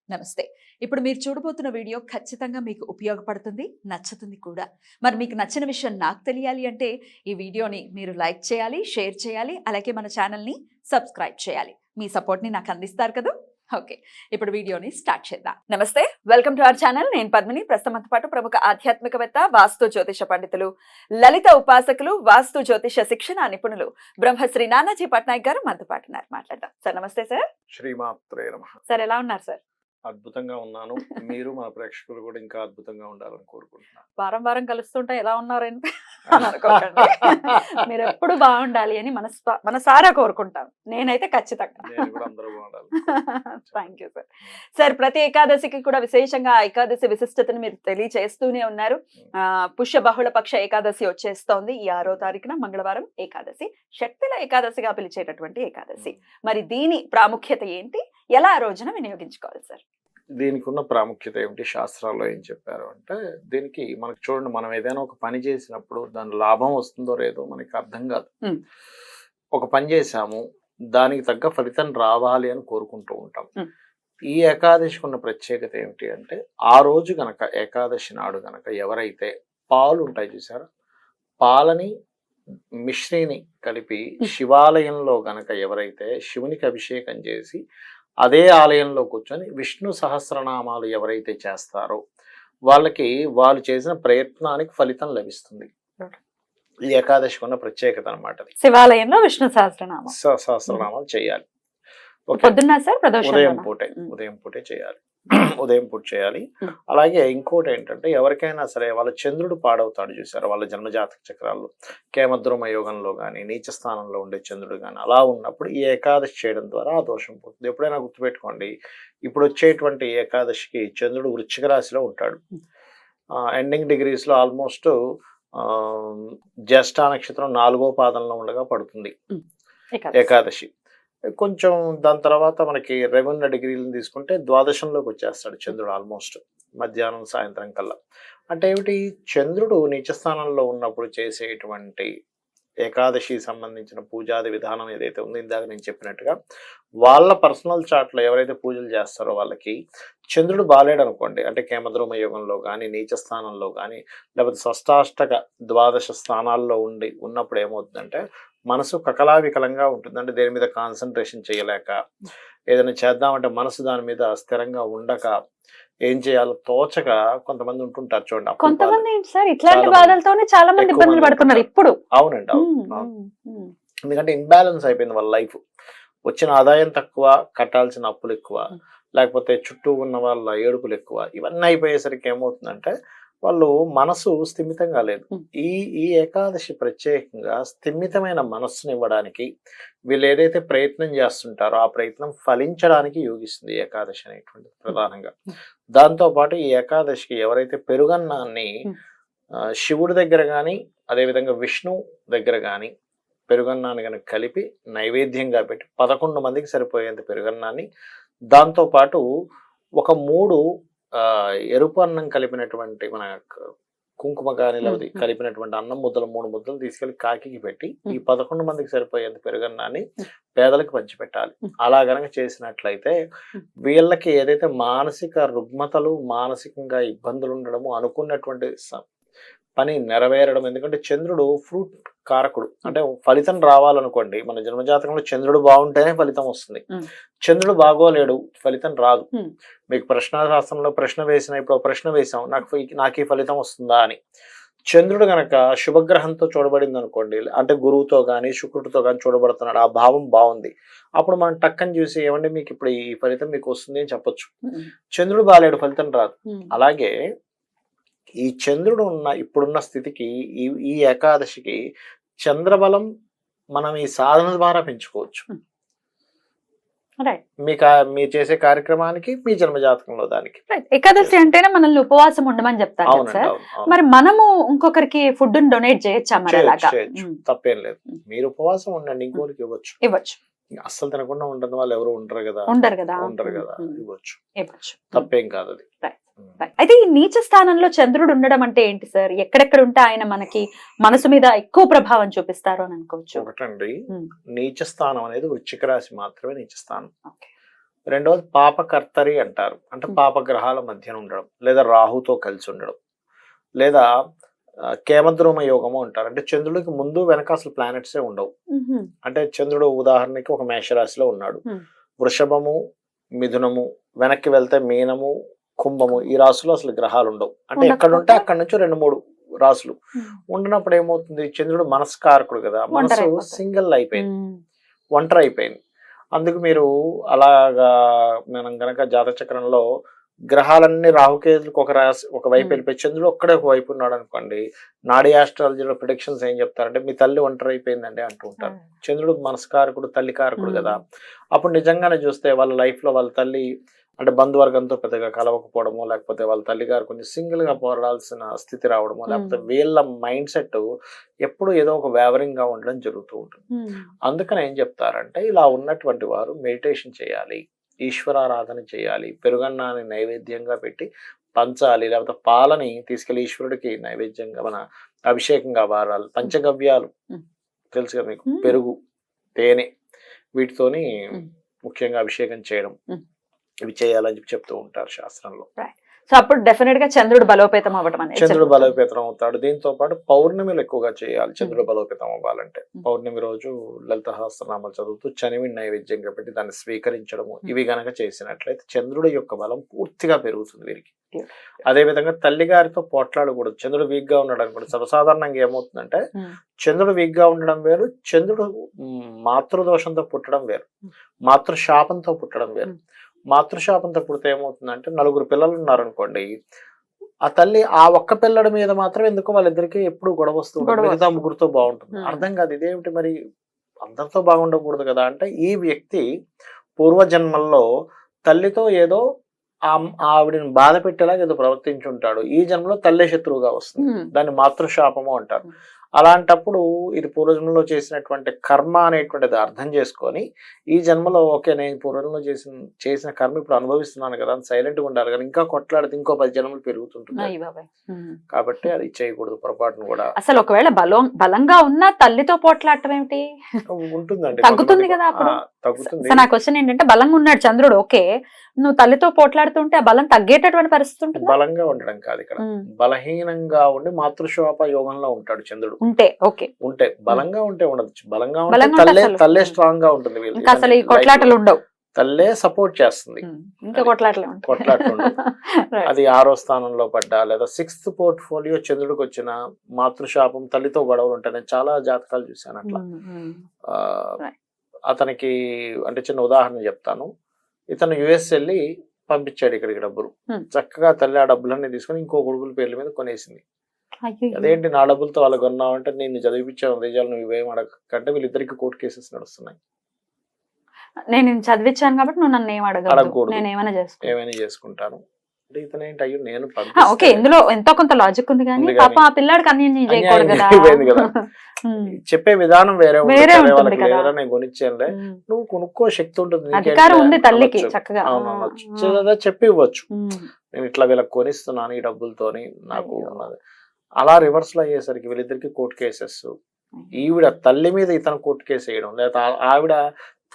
నమస్తే. ఇప్పుడు మీరు చూడబోతున్న వీడియో ఖచ్చితంగా మీకు ఉపయోగపడుతుంది, నచ్చుతుంది కూడా. మరి మీకు నచ్చిన విషయం నాకు తెలియాలి అంటే ఈ వీడియోని మీరు లైక్ చేయాలి, షేర్ చేయాలి, అలాగే మన ఛానల్‌ని సబ్స్క్రైబ్ చేయాలి. మీ సపోర్ట్‌ని నాకు అందిస్తారు కదా! ఓకే. ఇప్పుడు వీడియోని స్టార్ట్ చేద్దాం. నమస్తే. Welcome to our channel. నేను పద్మిని. ప్రస్తుతంతో పాటు ప్రముఖ ఆధ్యాత్మికవేత్త, వాస్తు జ్యోతిష పండితులు, లలిత ఉపాసకులు, వాస్తు జ్యోతిష శిక్షణ నిపుణులు బ్రహ్మశ్రీ నానాజీ పట్నాయక్ గారు మనతో పాటు ఉన్నారు. మాట్లాడదాం. సార్ నమస్తే సార్. శ్రీమాత్రే నమః. సార్ ఎలా ఉన్నారు సార్? అద్భుతంగా ఉన్నాను. మీరు మన ప్రేక్షకులు కూడా ఇంకా అద్భుతంగా ఉండాలని కోరుకుంటున్నాను. వారం వారం కలుస్తుంటే ఎలా ఉన్నారని అనుకోకండి. మీరు ఎప్పుడు బాగుండాలి అని మనసారా కోరుకుంటాను. నేనైతే ఖచ్చితంగా. నేను కూడా అందరూ బాగుండాలి. Thank you sir. సార్ ప్రతి ఏకాదశికి కూడా విశేషంగా ఏకాదశి విశిష్టతను మీరు తెలియచేస్తూనే ఉన్నారు. పుష్య బహుళ పక్ష ఏకాదశి వచ్చేస్తోంది. ఈ 6వ తారీఖున మంగళవారం ఏకాదశి, శక్తుల ఏకాదశిగా పిలిచేటటువంటి ఏకాదశి. మరి దీని ప్రాముఖ్యత ఏంటి, ఎలా ఆ రోజున వినియోగించుకోవాలి సార్? దీనికి ఉన్న ప్రాముఖ్యత ఏమిటి, శాస్త్రాల్లో ఏం చెప్పారు అంటే, దీనికి మనకు చూడండి, మనం ఏదైనా ఒక పని చేసినప్పుడు దాని లాభం వస్తుందో లేదో మనకి అర్థం కాదు. ఒక పని చేసాము, దానికి తగ్గ ఫలితం రావాలి అని కోరుకుంటూ ఉంటాం. ఈ ఏకాదశికి ఉన్న ప్రత్యేకత ఏమిటి అంటే, ఆ రోజు గనక ఏకాదశి నాడు గనక ఎవరైతే పాలు ఉంటాయి చూసారా, పాలని మిశ్రీని కలిపి శివాలయంలో గనక ఎవరైతే శివునికి అభిషేకం చేసి అదే ఆలయంలో కూర్చొని విష్ణు సహస్రనామాలు ఎవరైతే చేస్తారో వాళ్ళకి వాళ్ళు చేసిన ప్రయత్నానికి ఫలితం లభిస్తుంది. ఈ ఏకాదశికి ఉన్న ప్రత్యేకత అనమాట. శివాలయంలో విష్ణు సహస్రనామాలు చేయాలి. పొద్దున్న సార్, ఉదయం పూటే చేయాలి. ఉదయం పూట చేయాలి. అలాగే ఇంకోటి ఏంటంటే, ఎవరికైనా సరే వాళ్ళ చంద్రుడు పాడవుతాడు చూసారు, వాళ్ళ జన్మజాతక చక్రాల్లో కేమద్రుమ యోగంలో కానీ నీచ స్థానంలో ఉండే చంద్రుడు కానీ అలా ఉన్నప్పుడు ఈ ఏకాదశి చేయడం ద్వారా ఆ దోషం పోతుంది. ఎప్పుడైనా గుర్తుపెట్టుకోండి, ఇప్పుడు వచ్చేటువంటి ఏకాదశికి చంద్రుడు వృశ్చిక రాశిలో ఉంటాడు. ఎండింగ్ డిగ్రీస్లో ఆల్మోస్ట్ జ్యేష్ఠ నక్షత్రం 4వ పాదంలో ఉండగా పడుతుంది ఏకాదశి. కొంచెం దాని తర్వాత మనకి 2 డిగ్రీలను తీసుకుంటే ద్వాదశంలోకి వచ్చేస్తాడు చంద్రుడు ఆల్మోస్ట్ మధ్యాహ్నం సాయంత్రం కల్లా. అంటే ఏమిటి, చంద్రుడు నీచస్థానంలో ఉన్నప్పుడు చేసేటువంటి ఏకాదశి సంబంధించిన పూజాది విధానం ఏదైతే ఉందో, ఇందాక నేను చెప్పినట్టుగా వాళ్ళ పర్సనల్ చార్ట్లో ఎవరైతే పూజలు చేస్తారో వాళ్ళకి చంద్రుడు బాలేడు అనుకోండి, అంటే కేమద్రుమ యోగంలో కానీ నీచ స్థానంలో కానీ లేకపోతే షష్టాష్టక ద్వాదశ స్థానాల్లో ఉన్నప్పుడు ఏమవుతుందంటే మనసు కకలావికలంగా ఉంటుంది. అంటే దేని మీద కాన్సన్ట్రేషన్ చేయలేక, ఏదైనా చేద్దామంటే మనసు దాని మీద స్థిరంగా ఉండక, ఏం చేయాలో తోచక కొంతమంది ఉంటుంటారు చూడండి. కొంతమంది ఇట్లాంటి బాధలతోనే చాలా మంది ఇబ్బందులు పడుతున్నారు ఇప్పుడు. అవునండి, అవును. ఎందుకంటే ఇన్బ్యాలెన్స్ అయిపోయింది వాళ్ళ లైఫ్. వచ్చిన ఆదాయం తక్కువ, కట్టాల్సిన అప్పులు ఎక్కువ, లేకపోతే చుట్టూ ఉన్న వాళ్ళ ఏడుపులు ఎక్కువ. ఇవన్నీ అయిపోయేసరికి ఏమవుతుందంటే వాళ్ళు మనసు స్థిమితంగా లేదు. ఈ ఏకాదశి ప్రత్యేకంగా స్థిమితమైన మనస్సుని ఇవ్వడానికి, వీళ్ళు ఏదైతే ప్రయత్నం చేస్తుంటారో ఆ ప్రయత్నం ఫలించడానికి యోగిస్తుంది ఏకాదశి అనేటువంటి ప్రధానంగా. దాంతో పాటు ఈ ఏకాదశికి ఎవరైతే పెరుగన్నాన్ని శివుడి దగ్గర కానీ అదేవిధంగా విష్ణు దగ్గర కానీ పెరుగన్నాన్ని కనుక కలిపి నైవేద్యంగా పెట్టి 11 మందికి సరిపోయేంత పెరుగన్నాన్ని, దాంతో పాటు ఒక 3 ఎరుపు అన్నం కలిపినటువంటి మన కుంకుమ కానీ లేకపోతే కలిపినటువంటి అన్నం ముద్దలు 3 ముద్దలు తీసుకెళ్లి కాకికి పెట్టి ఈ 11 మందికి సరిపోయేంత పెరుగన్నాన్ని పేదలకు పంచిపెట్టాలి. అలా గనక చేసినట్లయితే వీళ్ళకి ఏదైతే మానసిక రుగ్మతలు, మానసికంగా ఇబ్బందులు ఉండడము, అనుకున్నటువంటి పని నెరవేరడం. ఎందుకంటే చంద్రుడు ఫ్రూట్ కారకుడు. అంటే ఫలితం రావాలనుకోండి, మన జన్మజాతకంలో చంద్రుడు బాగుంటేనే ఫలితం వస్తుంది. చంద్రుడు బాగోలేడు, ఫలితం రాదు. మీకు ప్రశ్నాశాస్త్రంలో ప్రశ్న వేసిన, ఇప్పుడు ప్రశ్న వేసాం, నాకు ఈ ఫలితం వస్తుందా అని. చంద్రుడు గనక శుభగ్రహంతో చూడబడింది అనుకోండి, అంటే గురువుతో కానీ శుక్రుడితో కానీ చూడబడుతున్నాడు, ఆ భావం బాగుంది, అప్పుడు మనం టక్కని చూసి ఏమంటే మీకు ఇప్పుడు ఈ ఫలితం మీకు వస్తుంది అని చెప్పొచ్చు. చంద్రుడు బాలేడు, ఫలితం రాదు. అలాగే ఈ చంద్రుడు ఇప్పుడున్న స్థితికి ఈ ఏకాదశికి చంద్రబలం మనం ఈ సాధన ద్వారా పెంచుకోవచ్చు. మీరు చేసే కార్యక్రమానికి, మీ జన్మజాతకంలో దానికి. ఏకాదశి అంటేనే మనల్ని ఉపవాసం ఉండమని చెప్తారు సార్. మరి మనము ఇంకొకరికి ఫుడ్ డొనేట్ చేయొచ్చా? తప్పేం లేదు, మీరు ఉపవాసం ఉండండి, ఇంకోరికి ఇవ్వచ్చు. అస్సలు తినకుండా ఉండడం వాళ్ళు ఎవరు ఉండరు కదా, ఇవ్వచ్చు, తప్పేం కాదు అది. అయితే ఈ నీచ స్థానంలో చంద్రుడు ఉండడం అంటే ఏంటి సార్? ఎక్కడెక్కడ ఉంటే ఆయన మనకి మనసు మీద ఎక్కువ ప్రభావం చూపిస్తారు అని అనుకోవచ్చు? ఒకటండి, నీచ స్థానం అనేది వృశ్చిక రాశి మాత్రమే నీచ స్థానం. రెండవది పాపకర్తరి అంటారు, అంటే పాపగ్రహాల మధ్యన ఉండడం, లేదా రాహుతో కలిసి ఉండడం, లేదా కేమద్రోమ యోగము అంటారు. అంటే చంద్రుడికి ముందు వెనక అసలు ప్లానెట్సే ఉండవు. అంటే చంద్రుడు ఉదాహరణకి ఒక మేషరాశిలో ఉన్నాడు, వృషభము, మిథునము, వెనక్కి వెళ్తే మీనము, కుంభము, ఈ రాశులు అసలు గ్రహాలు ఉండవు. అంటే ఎక్కడ ఉంటే అక్కడ నుంచి 2-3 రాశులు ఉండినప్పుడు ఏమవుతుంది, చంద్రుడు మనస్కారకుడు కదా, మనసు సింగిల్ అయిపోయింది, ఒంటరి అయిపోయింది. అందుకు మీరు అలాగా మనం గనక జాతక చక్రంలో గ్రహాలన్నీ రాహుకేతులకు ఒక వైపు వెళ్ళిపోయి చంద్రుడు ఒక్కడే ఒక వైపు ఉన్నాడు అనుకోండి, నాడీ ఆస్ట్రాలజీలో ప్రిడిక్షన్స్ ఏం చెప్తారంటే మీ తల్లి ఒంటరి అయిపోయిందండి అంటూ ఉంటారు. చంద్రుడు మనస్కారకుడు, తల్లి కారకుడు కదా. అప్పుడు నిజంగానే చూస్తే వాళ్ళ లైఫ్ లో వాళ్ళ తల్లి అంటే బంధువర్గంతో పెద్దగా కలవకపోవడము, లేకపోతే వాళ్ళ తల్లి గారు కొంచెం సింగిల్ గా పోరాడాల్సిన స్థితి రావడము, లేకపోతే వీళ్ళ మైండ్ సెట్ ఎప్పుడు ఏదో ఒక వేవరింగ్ గా ఉండడం జరుగుతూ ఉంటుంది. అందుకని ఏం చెప్తారంటే ఇలా ఉన్నటువంటి వారు మెడిటేషన్ చేయాలి, ఈశ్వరారాధన చేయాలి, పెరుగన్నాన్ని నైవేద్యంగా పెట్టి పంచాలి, లేకపోతే పాలని తీసుకెళ్లి ఈశ్వరుడికి నైవేద్యంగా మన అభిషేకంగా వారాలి. పంచగవ్యాలు తెలుసు కదా మీకు, పెరుగు, తేనె, వీటితోని ముఖ్యంగా అభిషేకం చేయడం, ఇవి చేయాలని చెప్పి చెప్తూ ఉంటారు శాస్త్రంలో. సో అప్పుడు డెఫినెట్ గా చంద్రుడు బలోపేతం అవ్వడం అనేది చంద్రుడు బలోపేతం అవుతాడు. దీంతో పాటు పౌర్ణమిలు ఎక్కువగా చేయాలి చంద్రుడు బలోపేతం అవ్వాలంటే. పౌర్ణమి రోజు లలిత సహస్రనామాలు చదువుతూ చనివిని నైవేద్యంగా పెట్టి దాన్ని స్వీకరించడము, ఇవి గనక చేసినట్లయితే చంద్రుడి యొక్క బలం పూర్తిగా పెరుగుతుంది వీరికి. అదే విధంగా తల్లి గారితో పోట్లాడకూడదు. చంద్రుడు వీక్ గా ఉన్నాడు అనుకోండి, సర్వసాధారణంగా ఏమవుతుందంటే చంద్రుడు వీక్ గా ఉండడం వేరు, చంద్రుడు మాతృదోషంతో పుట్టడం వేరు, మాతృశాపంతో పుట్టడం వేరు. మాతృశాపంతో పుడితే ఏమవుతుందంటే 4 పిల్లలు ఉన్నారనుకోండి, ఆ తల్లి ఆ ఒక్క పిల్లడి మీద మాత్రం ఎందుకో వాళ్ళిద్దరికి ఎప్పుడు గొడవ వస్తుంది, మిగతా ముగ్గురుతో బాగుంటుంది. అర్థం కాదు ఇదేమిటి మరి అందరితో బాగుండకూడదు కదా అంటే, ఈ వ్యక్తి పూర్వజన్మల్లో తల్లితో ఏదో ఆవిడని బాధ పెట్టేలాగా ఏదో ప్రవర్తించుంటాడు, ఈ జన్మలో తల్లే శత్రువుగా వస్తుంది, దాన్ని మాతృశాపము అంటారు. అలాంటప్పుడు ఇది పూర్వజన్మలో చేసినటువంటి కర్మ అనేటువంటిది అర్థం చేసుకొని ఈ జన్మలో ఓకే నేను పూర్వజన్మలో చేసిన కర్మ ఇప్పుడు అనుభవిస్తున్నాను కదా అని సైలెంట్ గా ఉండాలి, కానీ ఇంకా కొట్లాడితే ఇంకో 10 జన్మలు పెరుగుతుంటుంది. కాబట్టి అది చేయకూడదు పొరపాటును కూడా. అసలు ఒకవేళ బలంగా ఉన్నా తల్లితో పోట్లాడటం ఏమిటి ఉంటుందండి, తగ్గుతుంది కదా అప్పుడు. తగ్గుతుంది. నా క్వశ్చన్ ఏంటంటే బలంగా ఉన్నాడు చంద్రుడు, ఓకే, నువ్వు తల్లితో పోట్లాడుతుంటే ఆ బలం తగ్గేటటువంటి పరిస్థితి ఉంటుంది. బలంగా ఉండడం కాదు ఇక్కడ, బలహీనంగా ఉండి మాతృశాప యోగంలో ఉంటాడు చంద్రుడు. ఉంటే ఓకే, ఉంటే బలంగా ఉంటే ఉండదు, బలంగా ఉంటే తల్లే స్ట్రాంగ్ గా ఉంటుంది, అసలు ఈ కొట్లాటలు ఉండవు, తల్లే సపోర్ట్ చేస్తుంది, ఇంకా కొట్లాటలు అది 6వ స్థానంలో పడ్డా లేదా 6th పోర్ట్ఫోలియో చంద్రుడికి వచ్చిన మాతృశాపం, తల్లితో గొడవలు ఉంటాయి. నేను చాలా జాతకాలు చూశాను అట్లా. అతనికి అంటే చిన్న ఉదాహరణ చెప్తాను. ఇతను యుఎస్ వెళ్ళి పంపించాడు ఇక్కడికి డబ్బులు, చక్కగా తల్లి ఆ డబ్బులన్నీ తీసుకుని ఇంకో కొడుకుల పేర్ల మీద కొనేసింది. అదేంటి నా డబ్బులతో వాళ్ళు కొన్నావు అంటే, నేను చదివించాను నిజాలు, నువ్వు ఇవేం అడగకంటే వీళ్ళిద్దరికి కోర్టు కేసెస్ నడుస్తున్నాయి. నేను చదివించాను కాబట్టి నువ్వు నన్ను ఏం అడగకూడదు, నేను ఏమైనా చేసుకుంటాను అంటే ఇతను ఏంటి, అయ్యో నేను ఓకే, ఇందులో ఎంతో కొంత లాజిక్ ఉంది కానీ పాప ఆ పిల్లాడికి అన్యాయం చేయకూడదు కదా. చెప్పే విధానం వేరే ఉంటుంది కదా, నేను కొనిచ్చానులే, నువ్వు కొనుక్కో, శక్తి ఉంటుంది, అధికారం ఉంది తల్లికి, చక్కగా చెప్పి ఇవ్వచ్చు, నేను ఇట్లా వీళ్ళకి కొనిస్తున్నాను ఈ డబ్బులతోని నాకు ఉన్నది. అలా రివర్స్ లో అయ్యేసరికి వీళ్ళిద్దరికి కోర్టు కేసెస్, ఈవిడ తల్లి మీద ఇతను కోర్టు కేసు వేయడం, లేదా ఆవిడ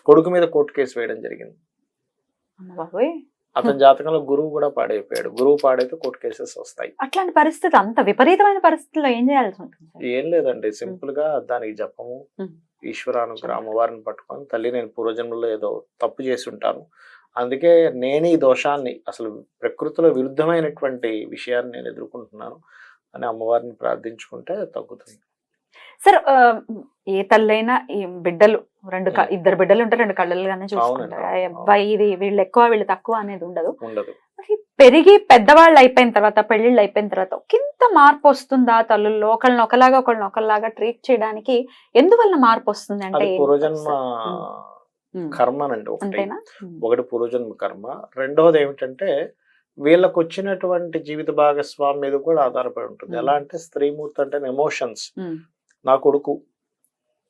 కొడుకు మీద కోర్టు కేసు వేయడం జరిగింది. అతని జాతకంలో గురువు కూడా పాడైపోయాడు, గురువు పాడైతే కోర్టు కేసెస్ వస్తాయి. అట్లాంటి పరిస్థితి, అంత విపరీతమైన పరిస్థితుల్లో ఏం చేయాల్సి ఉంటుంది? ఏం లేదండి, సింపుల్ గా దానికి జపము, ఈశ్వరానుగ్రహం, అమ్మవారిని పట్టుకొని తల్లి నేను పూర్వజన్మలో ఏదో తప్పు చేసి ఉంటాను, అందుకే నేను ఈ దోషాన్ని, అసలు ప్రకృతిలో విరుద్ధమైనటువంటి విషయాన్ని నేను ఎదుర్కొంటున్నాను అని అమ్మవారిని ప్రార్థించుకుంటే తగ్గుతుంది. సార్ ఏ తల్లైనా ఈ బిడ్డలు ఇద్దరు బిడ్డలు ఉంటే 2 కళ్ళలుగానే చూసుకుంటారు. అబ్బాయి ఇది వీళ్ళు ఎక్కువ వీళ్ళు తక్కువ అనేది ఉండదు. పెరిగి పెద్దవాళ్ళు అయిపోయిన తర్వాత, పెళ్లిళ్ళు అయిపోయిన తర్వాత ఒకంత మార్పు వస్తుందా తల్లుల్లో? ఒకళ్ళని ఒకలాగా ట్రీట్ చేయడానికి ఎందువల్ల మార్పు వస్తుంది అంటే పూర్వజన్మ కర్మనండి. ఒకటి పూర్వజన్మ కర్మ, రెండవది ఏమిటంటే వీళ్ళకు వచ్చినటువంటి జీవిత భాగస్వామి మీద కూడా ఆధారపడి ఉంటుంది. ఎలా అంటే స్త్రీమూర్తి అంటే ఎమోషన్స్, నా కొడుకు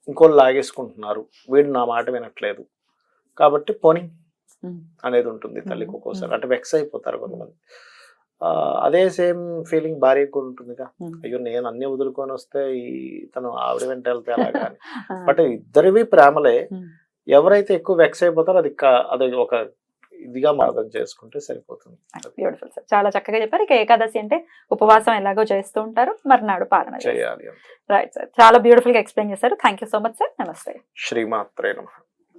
ఇంకోళ్ళు లాగేసుకుంటున్నారు, వీడు నా మాట వినట్లేదు కాబట్టి పోనీ అనేది ఉంటుంది తల్లికి ఒక్కోసారి, అంటే వెక్స్ అయిపోతారు కొంతమంది. అదే సేమ్ ఫీలింగ్ భార్యకు కూడా ఉంటుందిగా, అయ్యో నేను అన్ని వదులుకొని వస్తే తను ఆవిడ వెంట వెళ్తే అలాగా అని. బట్ ఇద్దరివి ప్రేమలే, ఎవరైతే ఎక్కువ వెక్స్ అయిపోతారో అది ఒక ఇదిగా అర్థం చేసుకుంటే సరిపోతుంది. బ్యూటిఫుల్ సార్, చాలా చక్కగా చెప్పారు. ఇక ఏకాదశి అంటే ఉపవాసం ఎలాగో చేస్తూ ఉంటారు, మర్నాడు పాలన చేయాలి. రైట్ సార్, చాలా బ్యూటిఫుల్ గా ఎక్స్ప్లెయిన్ చేశారు. Thank you so much sir. నమస్తే. శ్రీమాత్రే నమః.